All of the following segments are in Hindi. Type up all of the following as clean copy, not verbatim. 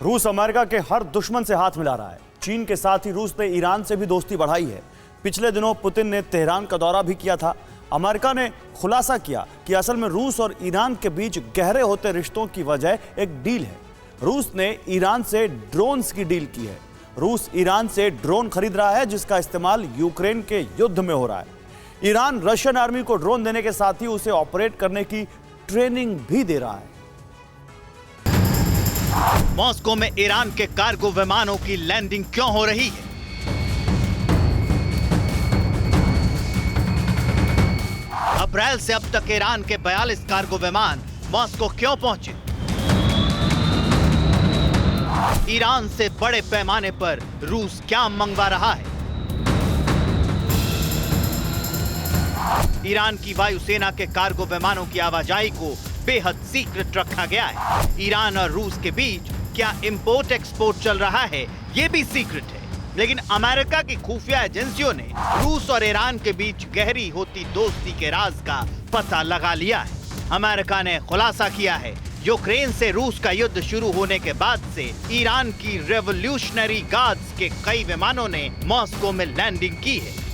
रूस अमेरिका के हर दुश्मन से हाथ मिला रहा है। चीन के साथ ही रूस ने ईरान से भी दोस्ती बढ़ाई है। पिछले दिनों पुतिन ने तेहरान का दौरा भी किया था। अमेरिका ने खुलासा किया कि असल में रूस और ईरान के बीच गहरे होते रिश्तों की वजह एक डील है। रूस ने ईरान से ड्रोन्स की डील की है। रूस ईरान से ड्रोन खरीद रहा है जिसका इस्तेमाल यूक्रेन के युद्ध में हो रहा है। ईरान रशियन आर्मी को ड्रोन देने के साथ ही उसे ऑपरेट करने की ट्रेनिंग भी दे रहा है। मॉस्को में ईरान के कार्गो विमानों की लैंडिंग क्यों हो रही है? अप्रैल से अब तक ईरान के 42 कार्गो विमान मॉस्को क्यों पहुंचे? ईरान से बड़े पैमाने पर रूस क्या मंगवा रहा है? ईरान की वायुसेना के कार्गो विमानों की आवाजाही को बेहद सीक्रेट रखा गया है। ईरान और रूस के बीच क्या इंपोर्ट एक्सपोर्ट चल रहा है, ये भी सीक्रेट है। लेकिन अमेरिका की खुफिया एजेंसियों ने रूस और ईरान के बीच गहरी होती दोस्ती के राज का पता लगा लिया है। अमेरिका ने खुलासा किया है, यूक्रेन से रूस का युद्ध शुरू होने के बाद से ईरान की रेवोल्यूशनरी गार्ड्स के कई विमानों ने मॉस्को में लैंडिंग की है।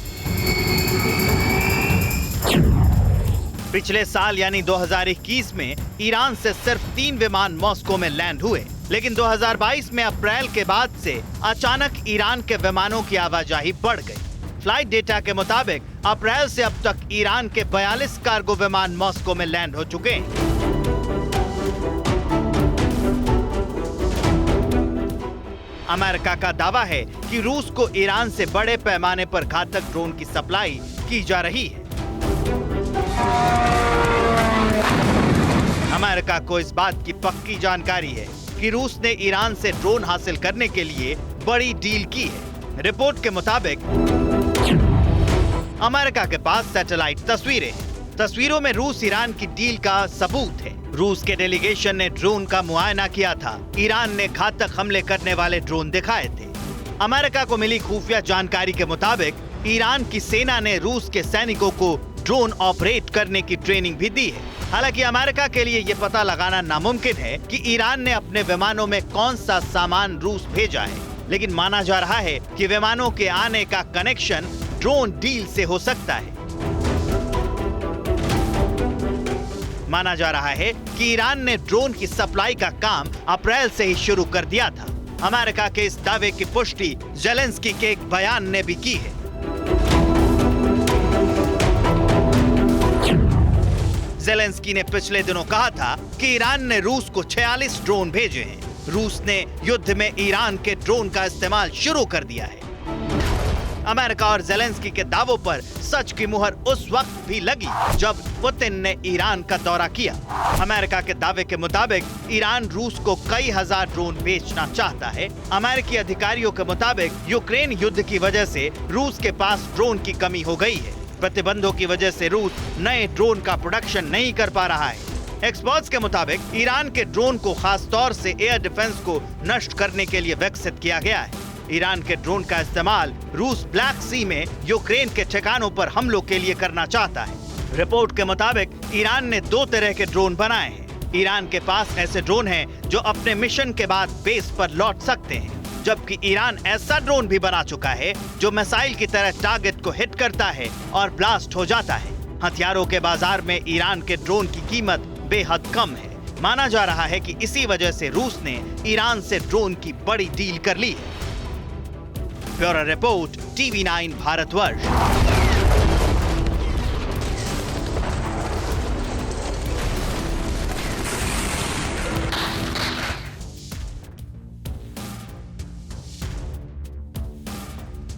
पिछले साल यानी 2021 में ईरान से सिर्फ 3 विमान मॉस्को में लैंड हुए, लेकिन 2022 में अप्रैल के बाद से अचानक ईरान के विमानों की आवाजाही बढ़ गई। फ्लाइट डेटा के मुताबिक अप्रैल से अब तक ईरान के 42 कार्गो विमान मॉस्को में लैंड हो चुके हैं। अमेरिका का दावा है कि रूस को ईरान से बड़े पैमाने पर घातक ड्रोन की सप्लाई की जा रही है। अमेरिका को इस बात की पक्की जानकारी है कि रूस ने ईरान से ड्रोन हासिल करने के लिए बड़ी डील की है। रिपोर्ट के मुताबिक अमेरिका के पास सैटेलाइट तस्वीरें हैं। तस्वीरों में रूस ईरान की डील का सबूत है। रूस के डेलीगेशन ने ड्रोन का मुआयना किया था। ईरान ने घातक हमले करने वाले ड्रोन दिखाए थे। अमेरिका को मिली खुफिया जानकारी के मुताबिक ईरान की सेना ने रूस के सैनिकों को ड्रोन ऑपरेट करने की ट्रेनिंग भी दी है। हालांकि अमेरिका के लिए यह पता लगाना नामुमकिन है कि ईरान ने अपने विमानों में कौन सा सामान रूस भेजा है, लेकिन माना जा रहा है कि विमानों के आने का कनेक्शन ड्रोन डील से हो सकता है। माना जा रहा है कि ईरान ने ड्रोन की सप्लाई का काम अप्रैल से ही शुरू कर दिया था। अमेरिका के इस दावे की पुष्टि ज़ेलेंस्की के एक बयान ने भी की है। ज़ेलेंस्की ने पिछले दिनों कहा था कि ईरान ने रूस को 46 ड्रोन भेजे हैं। रूस ने युद्ध में ईरान के ड्रोन का इस्तेमाल शुरू कर दिया है। अमेरिका और ज़ेलेंस्की के दावों पर सच की मुहर उस वक्त भी लगी जब पुतिन ने ईरान का दौरा किया। अमेरिका के दावे के मुताबिक ईरान रूस को कई हजार ड्रोन बेचना चाहता है। अमेरिकी अधिकारियों के मुताबिक यूक्रेन युद्ध की वजह से रूस के पास ड्रोन की कमी हो गई है। प्रतिबंधों की वजह से रूस नए ड्रोन का प्रोडक्शन नहीं कर पा रहा है। एक्सपर्ट्स के मुताबिक ईरान के ड्रोन को खास तौर से एयर डिफेंस को नष्ट करने के लिए विकसित किया गया है। ईरान के ड्रोन का इस्तेमाल रूस ब्लैक सी में यूक्रेन के ठिकानों पर हमलों के लिए करना चाहता है। रिपोर्ट के मुताबिक ईरान ने 2 तरह के ड्रोन बनाए हैं। ईरान के पास ऐसे ड्रोन हैं जो अपने मिशन के बाद बेस पर लौट सकते हैं, जबकि ईरान ऐसा ड्रोन भी बना चुका है जो मिसाइल की तरह टारगेट को हिट करता है और ब्लास्ट हो जाता है। हथियारों के बाजार में ईरान के ड्रोन की कीमत बेहद कम है। माना जा रहा है कि इसी वजह से रूस ने ईरान से ड्रोन की बड़ी डील कर ली है। Bureau report, TV9 Bharatvarsh.